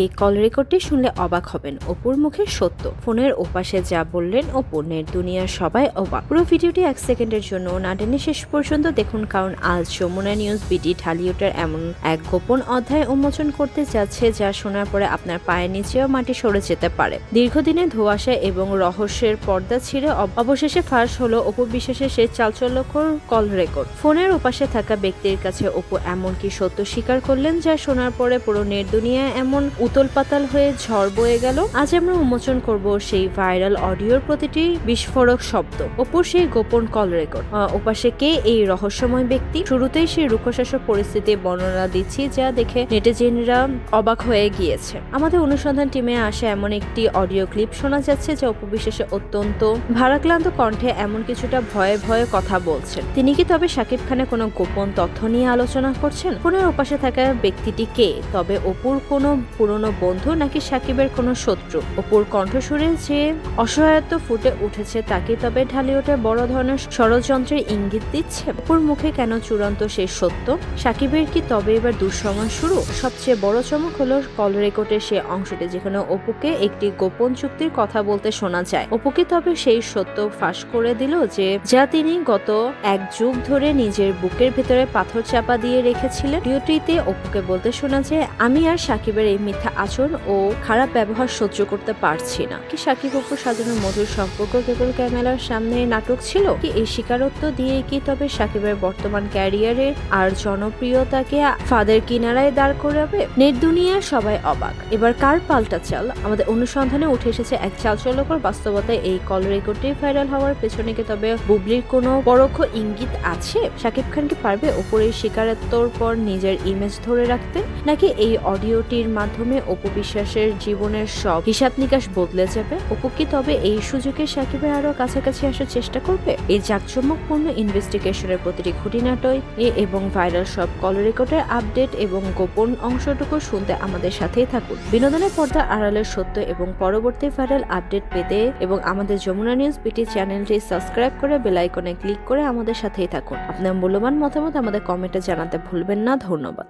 এই কল রেকর্ডটি শুনলে অবাক হবেন, অপুর মুখে সত্য। ফোনের ওপাশে যা বললেন অপু, নেট দুনিয়ার সবাই অবাক। পুরো ভিডিওটি 1 সেকেন্ডের জন্য না টেনে শেষ পর্যন্ত দেখুন, কারণ আজ যমুনা নিউজ বিডি ঢালিউডের এমন এক গোপন অধ্যায় উন্মোচন করতে যাচ্ছে যা শোনার পরে আপনার পায়ের নিচেও মাটি সরে যেতে পারে। দীর্ঘদিনের ধোঁয়াশা এবং রহস্যের পর্দা ছিঁড়ে অবশেষে ফাঁস হলো অপু বিশ্বাসের সেই চাঞ্চল্যকর কল রেকর্ড। ফোনের ওপাশে থাকা ব্যক্তির কাছে অপু এমন কি সত্য স্বীকার করলেন যা শোনার পরে পুরো নেট দুনিয়া এমন উতল পাতাল হয়ে ঝড় বয়ে গেল। আজ আমরা উন্মোচন করব সেই ভাইরাল অডিওর প্রতিটি বিস্ফোরক শব্দ, অপুর সেই গোপন কল রেকর্ড। ওপাশে কে এই রহস্যময় ব্যক্তি? শুরুতেই সেই রুক্ষশাসক পরিস্থিতি বর্ণনা দিচ্ছি যা দেখে নেটিজেনরা অবাক হয়ে গিয়েছে। আমাদের অনুসন্ধান টিমে আসা এমন একটি অডিও ক্লিপ শোনা যাচ্ছে যা অপু বিশ্বাসের অত্যন্ত ভারাক্রান্ত কণ্ঠে এমন কিছুটা ভয়ে ভয়ে কথা বলছেন। তিনি কি তবে শাকিব খানের কোনো গোপন তথ্য নিয়ে আলোচনা করছেন? ফোনের ওপাশে থাকা ব্যক্তিটি কে? তবে অপুর কোনো পুরনো বন্ধু নাকি শাকিবের কোনো শত্রু? অপুর কণ্ঠসুরে যে অসহায়ত্ব ফুটে উঠেছে তাকে তবে ঢালিউডের বড় ধরনের ষড়যন্ত্রের ইঙ্গিত দিচ্ছে। অপুর মুখে কেন চূড়ান্ত সেই সত্য? শাকিবের কি তবে এবার দুঃসময় শুরু? সবচেয়ে বড় চমক হলো কল রেকর্ডের সে অংশটি যেখানে অপুকে একটি গোপন চুক্তির কথা বলতে শোনা যায়। অপুকে তবে সেই সত্য ফাঁস করে দিল যা তিনি গত 1 যুগ ধরে নিজের বুকের ভেতরে পাথর চাপা দিয়ে রেখেছিলেন। ভিডিওটিতে অপুকে বলতে শোনা যায়, আমি আর শাকিবের এই মিথ্যা আচরণ ও খারাপ ব্যবহার সহ্য করতে পারছি না। কি শাকিব অপু সাজানো মধুর সম্পর্ক কেবল ক্যামেরার সামনে নাটক ছিল? কি এই স্বীকারোক্ত দিয়ে কি তবে শাকিবের বর্তমান ক্যারিয়ারে আর জনপ্রিয়তাকে ফাঁদের কিনারায় দাঁড় করাবে? নেট দুনিয়ার সবাই অবাক। এবার কার পাল্টা চাল? আমাদের অনুসন্ধানে উঠে এসেছে এক চাঞ্চল্যকর বাস্তবতায়। এই কল রেকর্ডটি ভাইরাল হওয়ার পেছনে কি তবে বুবলির কোনো পরোক্ষ ইঙ্গিত আছে? শাকিব খান কি পারবে অপুর এই স্বীকারোক্তর পর নিজের ইমেজ ধরে রাখতে, নাকি এই অডিওটির মাধ্যমে অপু বিশ্বাসের জীবনের সব হিসাব নিকাশ বদলে যাবে? অপু কি তবে এই সুযোগে শাকিবের আরো কাছাকাছি আসার চেষ্টা করবে? এই জাঁকজমকপূর্ণ ইনভেস্টিগেশনের প্রতিটি খুঁটিনাটি এবং ভাইরাল সব কল রেকর্ডের আপডেট এবং গোপন অংশটুকু শুনতে আমাদের সাথেই থাকুন। বিনোদনের পর্দা আড়ালের সত্য এবং পরবর্তী ভাইরাল আপডেট পেতে এবং আমাদের যমুনা নিউজ বিটি চ্যানেলটি সাবস্ক্রাইব করে বেল আইকনে ক্লিক করে আমাদের সাথেই থাকুন। আপনার মূল্যবান মতামত আমাদের কমেন্টে জানাতে ভুলবেন না। ধন্যবাদ।